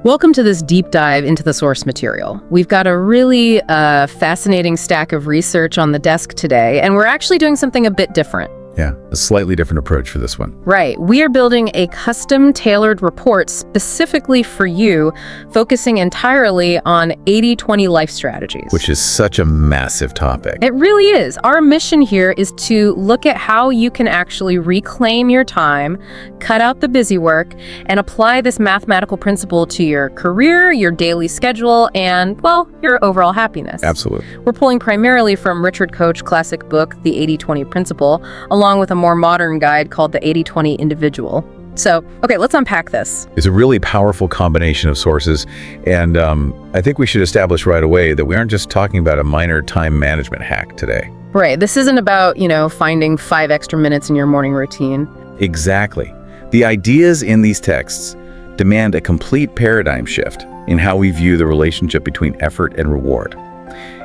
Welcome to this deep dive into the source material. We've got a really fascinating stack of research on the desk today, and we're actually doing something a bit different. Yeah, a slightly different approach for this one. Right. We are building a custom-tailored report specifically for you, focusing entirely on 80-20 life strategies. Which is such a massive topic. It really is. Our mission here is to look at how you can actually reclaim your time, cut out the busy work, and apply this mathematical principle to your career, your daily schedule, and, well, your overall happiness. Absolutely. We're pulling primarily from Richard Koch's classic book, The 80-20 Principle, along with a more modern guide called The 80-20 Individual. So, okay, let's unpack this. It's a really powerful combination of sources, and I think we should establish right away that we aren't just talking about a minor time management hack today. Right. This isn't about, finding 5 extra minutes in your morning routine. Exactly. The ideas in these texts demand a complete paradigm shift in how we view the relationship between effort and reward.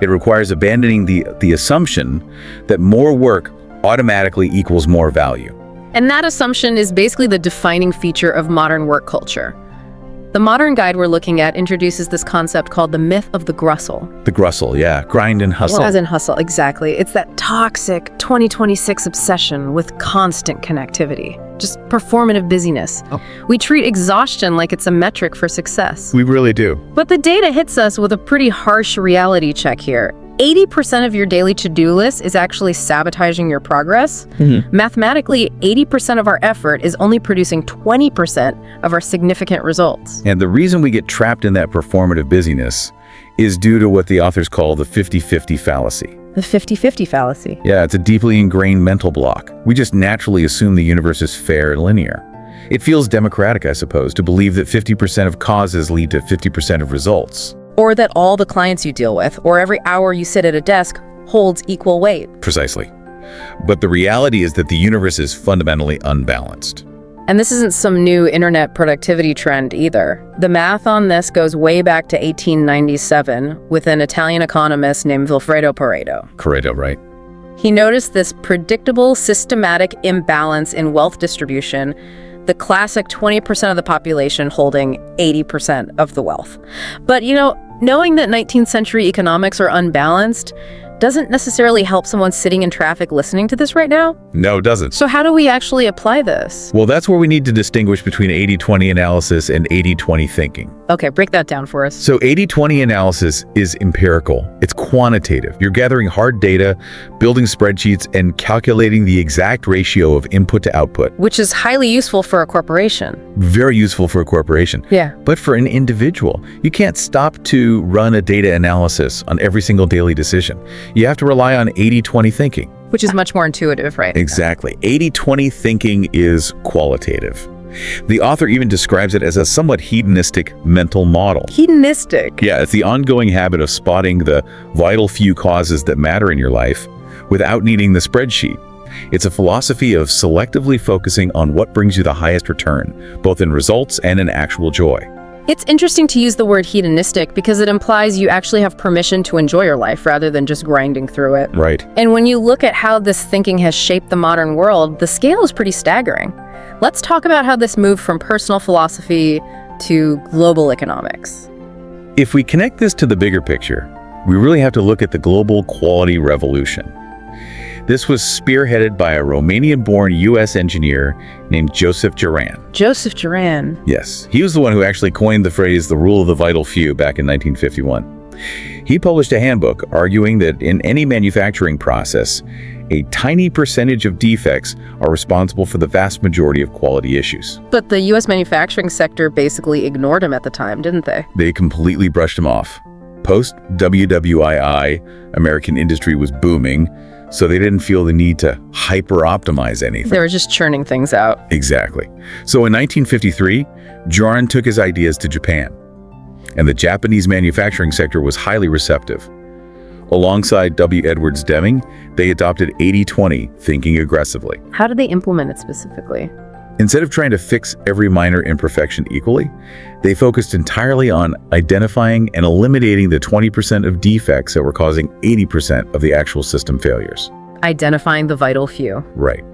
It requires abandoning the assumption that more work automatically equals more value. And that assumption is basically the defining feature of modern work culture. The modern guide we're looking at introduces this concept called the myth of the grussel. The grussel, yeah. Grind and hustle. Well, as in hustle, exactly. It's that toxic 2026 obsession with constant connectivity. Just performative busyness. Oh. We treat exhaustion like it's a metric for success. We really do. But the data hits us with a pretty harsh reality check here. 80% of your daily to-do list is actually sabotaging your progress. Mathematically, 80% of our effort is only producing 20% of our significant results. And the reason we get trapped in that performative busyness is due to what the authors call the 50-50 fallacy. The 50-50 fallacy. Yeah, it's a deeply ingrained mental block. We just naturally assume the universe is fair and linear. It feels democratic, I suppose, to believe that 50% of causes lead to 50% of results. Or that all the clients you deal with, or every hour you sit at a desk, holds equal weight. Precisely. But the reality is that the universe is fundamentally unbalanced. And this isn't some new internet productivity trend either. The math on this goes way back to 1897 with an Italian economist named Vilfredo Pareto. Pareto, right? He noticed this predictable, systematic imbalance in wealth distribution, the classic 20% of the population holding 80% of the wealth. But, knowing that 19th century economics are unbalanced doesn't necessarily help someone sitting in traffic listening to this right now. No, it doesn't. So how do we actually apply this? Well, that's where we need to distinguish between 80-20 analysis and 80-20 thinking. Okay, break that down for us. So 80-20 analysis is empirical. It's quantitative. You're gathering hard data, building spreadsheets, and calculating the exact ratio of input to output. Which is highly useful for a corporation. Very useful for a corporation. Yeah. But for an individual, you can't stop to run a data analysis on every single daily decision. You have to rely on 80-20 thinking. Which is much more intuitive, right? Exactly. 80-20 thinking is qualitative. The author even describes it as a somewhat hedonistic mental model. Hedonistic? Yeah, it's the ongoing habit of spotting the vital few causes that matter in your life without needing the spreadsheet. It's a philosophy of selectively focusing on what brings you the highest return, both in results and in actual joy. It's interesting to use the word hedonistic because it implies you actually have permission to enjoy your life rather than just grinding through it. Right. And when you look at how this thinking has shaped the modern world, the scale is pretty staggering. Let's talk about how this moved from personal philosophy to global economics. If we connect this to the bigger picture, we really have to look at the global quality revolution. This was spearheaded by a Romanian-born U.S. engineer named Joseph Juran. Joseph Juran. Yes, he was the one who actually coined the phrase the rule of the vital few back in 1951. He published a handbook arguing that in any manufacturing process, a tiny percentage of defects are responsible for the vast majority of quality issues. But the U.S. manufacturing sector basically ignored him at the time, didn't they? They completely brushed him off. Post-WWII, American industry was booming, so they didn't feel the need to hyper-optimize anything. They were just churning things out. Exactly. So in 1953, Juran took his ideas to Japan, and the Japanese manufacturing sector was highly receptive. Alongside W. Edwards Deming, they adopted 80-20, thinking aggressively. How did they implement it specifically? Instead of trying to fix every minor imperfection equally, they focused entirely on identifying and eliminating the 20% of defects that were causing 80% of the actual system failures. Identifying the vital few. Right.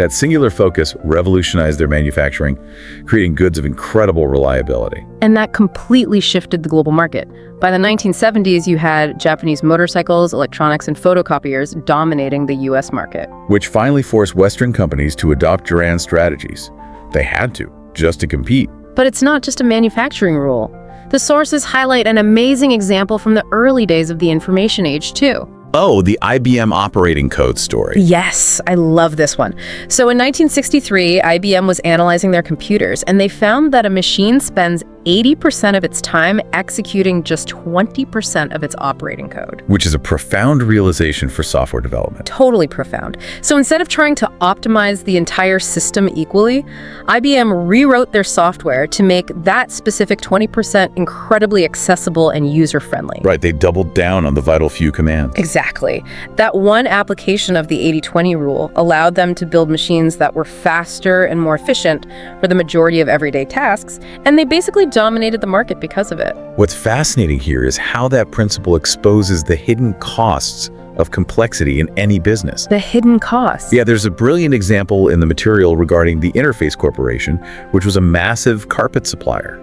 That singular focus revolutionized their manufacturing, creating goods of incredible reliability. And that completely shifted the global market. By the 1970s, you had Japanese motorcycles, electronics, and photocopiers dominating the US market. Which finally forced Western companies to adopt Duran's strategies. They had to, just to compete. But it's not just a manufacturing rule. The sources highlight an amazing example from the early days of the information age, too. Oh, the IBM operating code story. Yes, I love this one. So in 1963, IBM was analyzing their computers, and they found that a machine spends 80% of its time executing just 20% of its operating code. Which is a profound realization for software development. Totally profound. So instead of trying to optimize the entire system equally, IBM rewrote their software to make that specific 20% incredibly accessible and user-friendly. Right, they doubled down on the vital few commands. Exactly. That one application of the 80-20 rule allowed them to build machines that were faster and more efficient for the majority of everyday tasks, and they basically dominated the market because of it. What's fascinating here is how that principle exposes the hidden costs of complexity in any business. The hidden costs. Yeah, there's a brilliant example in the material regarding the Interface Corporation, which was a massive carpet supplier.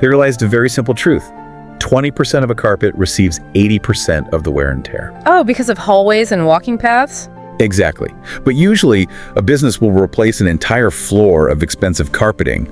They realized a very simple truth. 20% of a carpet receives 80% of the wear and tear. Oh, because of hallways and walking paths? Exactly. But usually, a business will replace an entire floor of expensive carpeting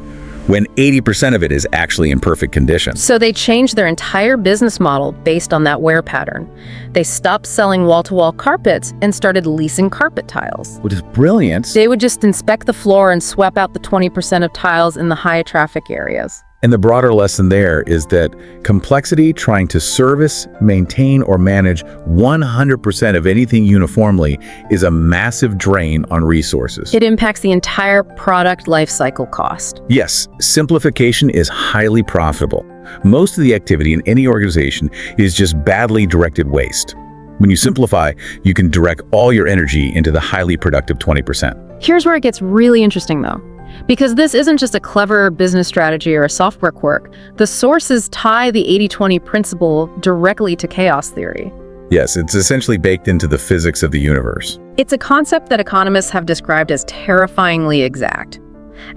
when 80% of it is actually in perfect condition. So they changed their entire business model based on that wear pattern. They stopped selling wall-to-wall carpets and started leasing carpet tiles. Which is brilliant. They would just inspect the floor and swap out the 20% of tiles in the high traffic areas. And the broader lesson there is that complexity trying to service, maintain, or manage 100% of anything uniformly is a massive drain on resources. It impacts the entire product lifecycle cost. Yes, simplification is highly profitable. Most of the activity in any organization is just badly directed waste. When you simplify, you can direct all your energy into the highly productive 20%. Here's where it gets really interesting, though. Because this isn't just a clever business strategy or a software quirk. The sources tie the 80-20 principle directly to chaos theory. Yes, it's essentially baked into the physics of the universe. It's a concept that economists have described as terrifyingly exact.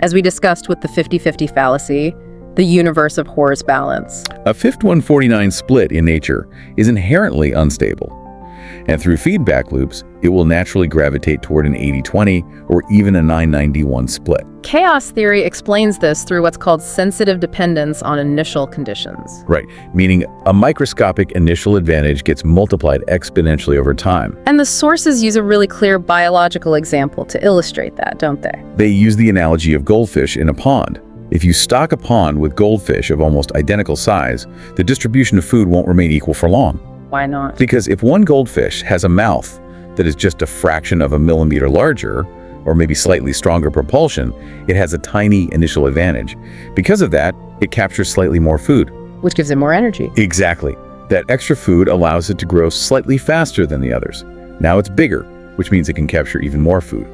As we discussed with the 50-50 fallacy, the universe abhors balance. A 51-49 split in nature is inherently unstable. And through feedback loops, it will naturally gravitate toward an 80-20 or even a 9-91 split. Chaos theory explains this through what's called sensitive dependence on initial conditions. Right, meaning a microscopic initial advantage gets multiplied exponentially over time. And the sources use a really clear biological example to illustrate that, don't they? They use the analogy of goldfish in a pond. If you stock a pond with goldfish of almost identical size, the distribution of food won't remain equal for long. Why not? Because if one goldfish has a mouth that is just a fraction of a millimeter larger, or maybe slightly stronger propulsion, it has a tiny initial advantage. Because of that, it captures slightly more food. Which gives it more energy. Exactly. That extra food allows it to grow slightly faster than the others. Now it's bigger, which means it can capture even more food.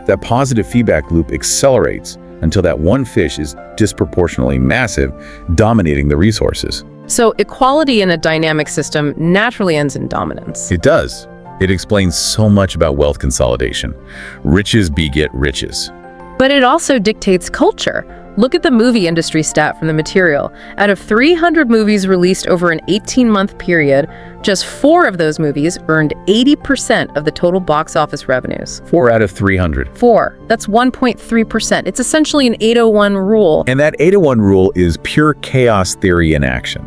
That positive feedback loop accelerates until that one fish is disproportionately massive, dominating the resources. So equality in a dynamic system naturally ends in dominance. It does. It explains so much about wealth consolidation. Riches beget riches. But it also dictates culture. Look at the movie industry stat from the material. Out of 300 movies released over an 18-month period, just 4 of those movies earned 80% of the total box office revenues. 4 out of 300. 4. That's 1.3%. It's essentially an 801 rule. And that 801 rule is pure chaos theory in action.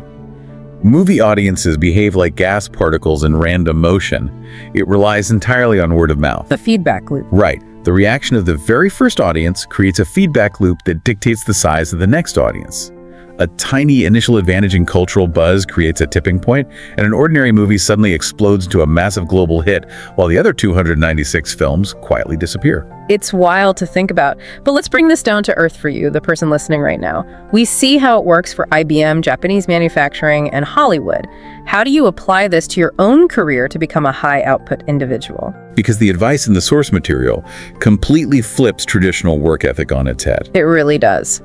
Movie audiences behave like gas particles in random motion. It relies entirely on word of mouth. The feedback loop. Right. The reaction of the very first audience creates a feedback loop that dictates the size of the next audience. A tiny initial advantage in cultural buzz creates a tipping point, and an ordinary movie suddenly explodes into a massive global hit, while the other 296 films quietly disappear. It's wild to think about, but let's bring this down to earth for you, the person listening right now. We see how it works for IBM, Japanese manufacturing, and Hollywood. How do you apply this to your own career to become a high-output individual? Because the advice in the source material completely flips traditional work ethic on its head. It really does.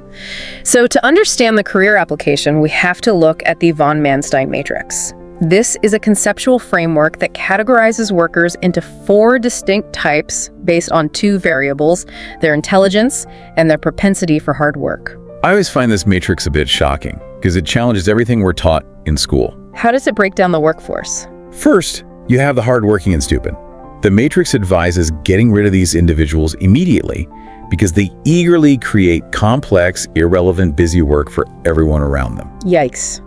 So to understand the career application, we have to look at the von Manstein matrix. This is a conceptual framework that categorizes workers into 4 distinct types based on 2 variables, their intelligence and their propensity for hard work. I always find this matrix a bit shocking because it challenges everything we're taught in school. How does it break down the workforce? First, you have the hardworking and stupid. The matrix advises getting rid of these individuals immediately because they eagerly create complex, irrelevant, busy work for everyone around them. Yikes.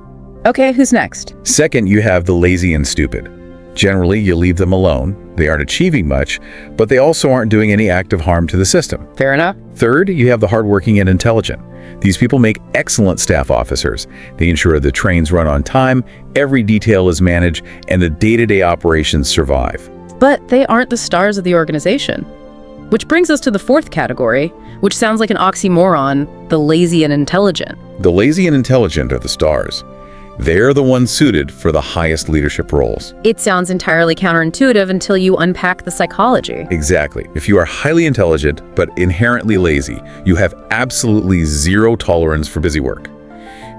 Okay, who's next? Second, you have the lazy and stupid. Generally, you leave them alone. They aren't achieving much, but they also aren't doing any active harm to the system. Fair enough. Third, you have the hardworking and intelligent. These people make excellent staff officers. They ensure the trains run on time, every detail is managed, and the day-to-day operations survive. But they aren't the stars of the organization. Which brings us to the 4th category, which sounds like an oxymoron, the lazy and intelligent. The lazy and intelligent are the stars. They're the ones suited for the highest leadership roles. It sounds entirely counterintuitive until you unpack the psychology. Exactly. If you are highly intelligent but inherently lazy, you have absolutely zero tolerance for busy work.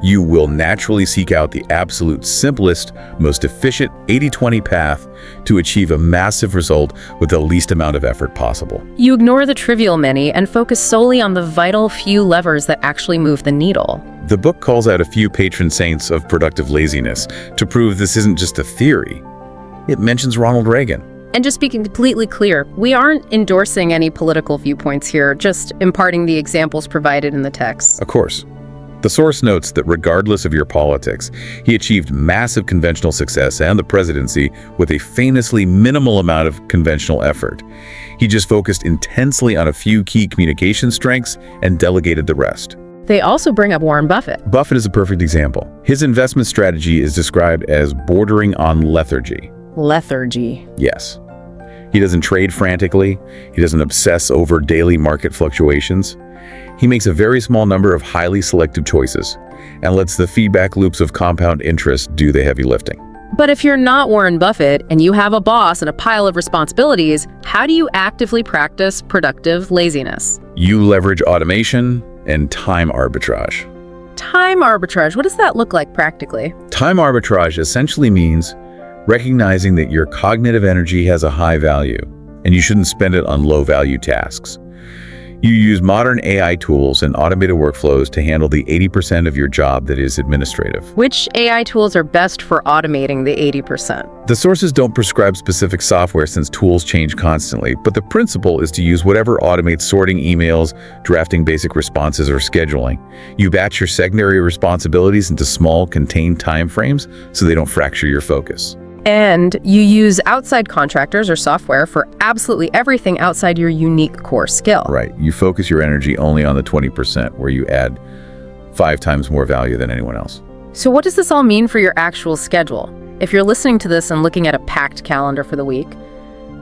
You will naturally seek out the absolute simplest, most efficient 80-20 path to achieve a massive result with the least amount of effort possible. You ignore the trivial many and focus solely on the vital few levers that actually move the needle. The book calls out a few patron saints of productive laziness to prove this isn't just a theory. It mentions Ronald Reagan. And just being completely clear, we aren't endorsing any political viewpoints here, just imparting the examples provided in the text. Of course. The source notes that regardless of your politics, he achieved massive conventional success and the presidency with a famously minimal amount of conventional effort. He just focused intensely on a few key communication strengths and delegated the rest. They also bring up Warren Buffett. Buffett is a perfect example. His investment strategy is described as bordering on lethargy. Lethargy. Yes. He doesn't trade frantically. He doesn't obsess over daily market fluctuations. He makes a very small number of highly selective choices and lets the feedback loops of compound interest do the heavy lifting. But if you're not Warren Buffett and you have a boss and a pile of responsibilities, how do you actively practice productive laziness? You leverage automation and time arbitrage. Time arbitrage, what does that look like practically? Time arbitrage essentially means recognizing that your cognitive energy has a high value and you shouldn't spend it on low-value tasks. You use modern AI tools and automated workflows to handle the 80% of your job that is administrative. Which AI tools are best for automating the 80%? The sources don't prescribe specific software since tools change constantly, but the principle is to use whatever automates sorting emails, drafting basic responses, or scheduling. You batch your secondary responsibilities into small, contained time frames so they don't fracture your focus. And you use outside contractors or software for absolutely everything outside your unique core skill. Right. You focus your energy only on the 20% where you add 5 times more value than anyone else. So what does this all mean for your actual schedule? If you're listening to this and looking at a packed calendar for the week,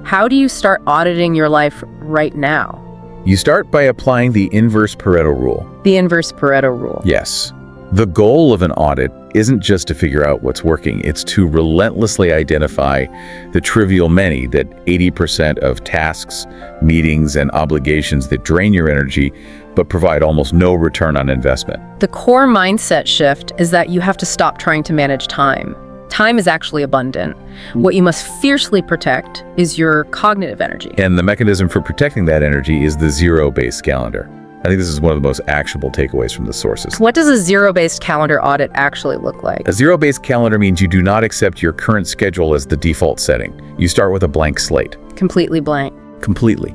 how do you start auditing your life right now? You start by applying the inverse Pareto rule. The inverse Pareto rule. Yes. The goal of an audit isn't just to figure out what's working, it's to relentlessly identify the trivial many, that 80% of tasks, meetings, and obligations that drain your energy but provide almost no return on investment. The core mindset shift is that you have to stop trying to manage time. Time is actually abundant. What you must fiercely protect is your cognitive energy. And the mechanism for protecting that energy is the zero-based calendar. I think this is one of the most actionable takeaways from the sources. What does a zero-based calendar audit actually look like? A zero-based calendar means you do not accept your current schedule as the default setting. You start with a blank slate. Completely blank. Completely.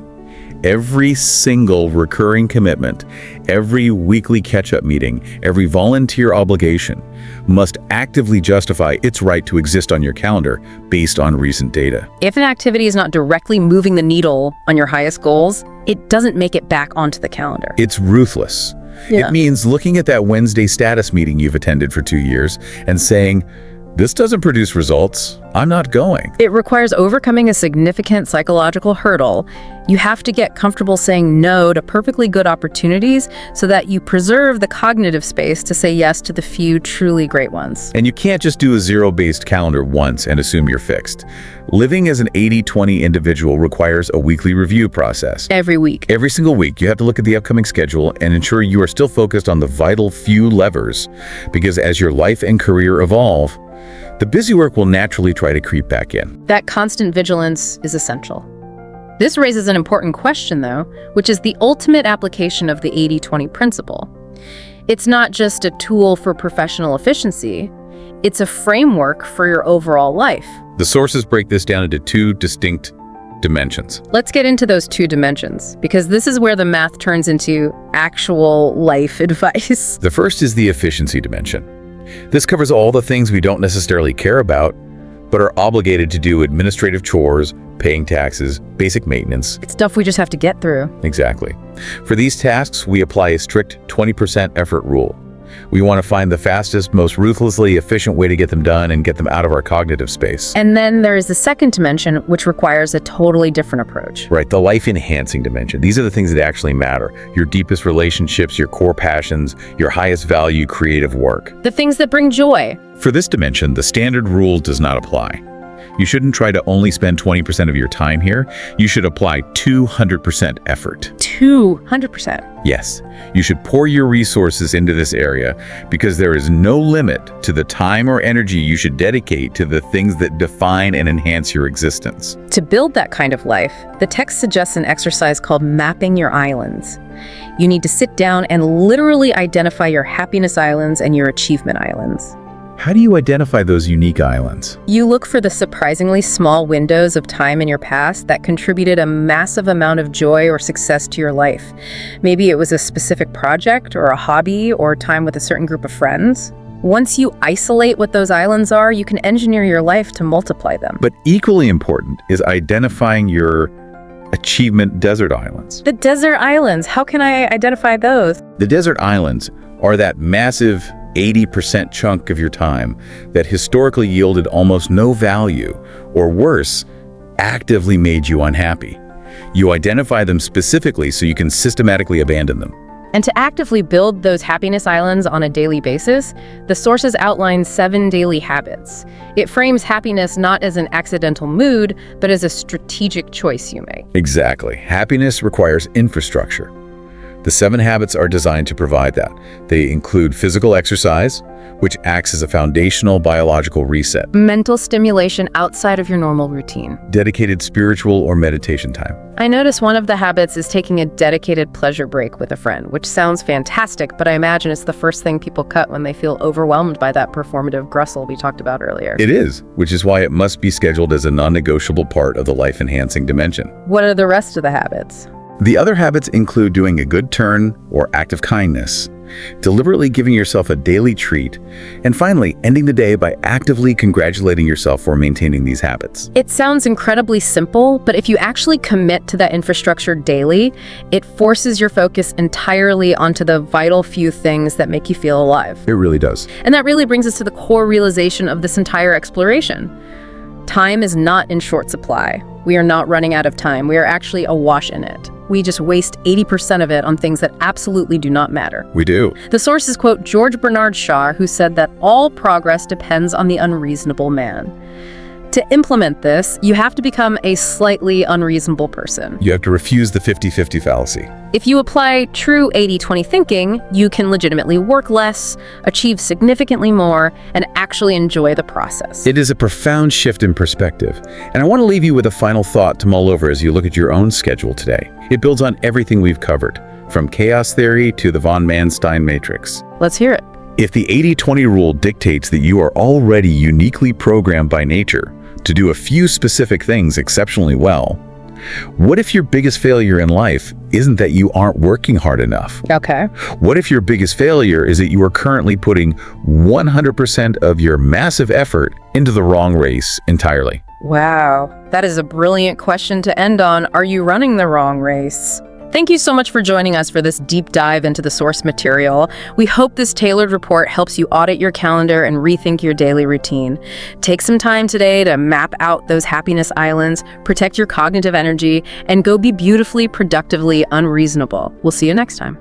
Every single recurring commitment, every weekly catch-up meeting, every volunteer obligation must actively justify its right to exist on your calendar based on recent data. If an activity is not directly moving the needle on your highest goals, it doesn't make it back onto the calendar. It's ruthless. Yeah. It means looking at that Wednesday status meeting you've attended for 2 years and saying, this doesn't produce results. I'm not going. It requires overcoming a significant psychological hurdle. You have to get comfortable saying no to perfectly good opportunities so that you preserve the cognitive space to say yes to the few truly great ones. And you can't just do a zero-based calendar once and assume you're fixed. Living as an 80-20 individual requires a weekly review process. Every week. Every single week, you have to look at the upcoming schedule and ensure you are still focused on the vital few levers, because as your life and career evolve, the busy work will naturally try to creep back in. That constant vigilance is essential. This raises an important question, though, which is the ultimate application of the 80-20 principle. It's not just a tool for professional efficiency, it's a framework for your overall life. The sources break this down into two distinct dimensions. Let's get into those two dimensions, because this is where the math turns into actual life advice. The first is the efficiency dimension. This covers all the things we don't necessarily care about, but are obligated to do: administrative chores, paying taxes, basic maintenance. It's stuff we just have to get through. Exactly. For these tasks, we apply a strict 20% effort rule. We want to find the fastest, most ruthlessly efficient way to get them done and get them out of our cognitive space. And then there is the second dimension, which requires a totally different approach. Right, the life-enhancing dimension. These are the things that actually matter. Your deepest relationships, your core passions, your highest value creative work. The things that bring joy. For this dimension, the standard rule does not apply. You shouldn't try to only spend 20% of your time here. You should apply 200% effort. 200%. Yes, you should pour your resources into this area because there is no limit to the time or energy you should dedicate to the things that define and enhance your existence. To build that kind of life, the text suggests an exercise called mapping your islands. You need to sit down and literally identify your happiness islands and your achievement islands. How do you identify those unique islands? You look for the surprisingly small windows of time in your past that contributed a massive amount of joy or success to your life. Maybe it was a specific project or a hobby or time with a certain group of friends. Once you isolate what those islands are, you can engineer your life to multiply them. But equally important is identifying your achievement desert islands. The desert islands, how can I identify those? The desert islands are that massive 80% chunk of your time that historically yielded almost no value, or worse, actively made you unhappy. You identify them specifically so you can systematically abandon them. And to actively build those happiness islands on a daily basis, the sources outline 7 daily habits. It frames happiness not as an accidental mood, but as a strategic choice you make. Exactly. Happiness requires infrastructure. The 7 habits are designed to provide that. They include physical exercise, which acts as a foundational biological reset. Mental stimulation outside of your normal routine. Dedicated spiritual or meditation time. I notice one of the habits is taking a dedicated pleasure break with a friend, which sounds fantastic, but I imagine it's the first thing people cut when they feel overwhelmed by that performative gristle we talked about earlier. It is, which is why it must be scheduled as a non-negotiable part of the life-enhancing dimension. What are the rest of the habits? The other habits include doing a good turn or act of kindness, deliberately giving yourself a daily treat, and finally, ending the day by actively congratulating yourself for maintaining these habits. It sounds incredibly simple, but if you actually commit to that infrastructure daily, it forces your focus entirely onto the vital few things that make you feel alive. It really does. And that really brings us to the core realization of this entire exploration. Time is not in short supply. We are not running out of time. We are actually awash in it. We just waste 80% of it on things that absolutely do not matter. We do. The sources quote George Bernard Shaw, who said that all progress depends on the unreasonable man. To implement this, you have to become a slightly unreasonable person. You have to refuse the 50-50 fallacy. If you apply true 80-20 thinking, you can legitimately work less, achieve significantly more, and actually enjoy the process. It is a profound shift in perspective, and I want to leave you with a final thought to mull over as you look at your own schedule today. It builds on everything we've covered, from chaos theory to the von Manstein matrix. Let's hear it. If the 80-20 rule dictates that you are already uniquely programmed by nature to do a few specific things exceptionally well, what if your biggest failure in life isn't that you aren't working hard enough? Okay. What if your biggest failure is that you are currently putting 100% of your massive effort into the wrong race entirely? Wow, that is a brilliant question to end on. Are you running the wrong race? Thank you so much for joining us for this deep dive into the source material. We hope this tailored report helps you audit your calendar and rethink your daily routine. Take some time today to map out those happiness islands, protect your cognitive energy, and go be beautifully, productively unreasonable. We'll see you next time.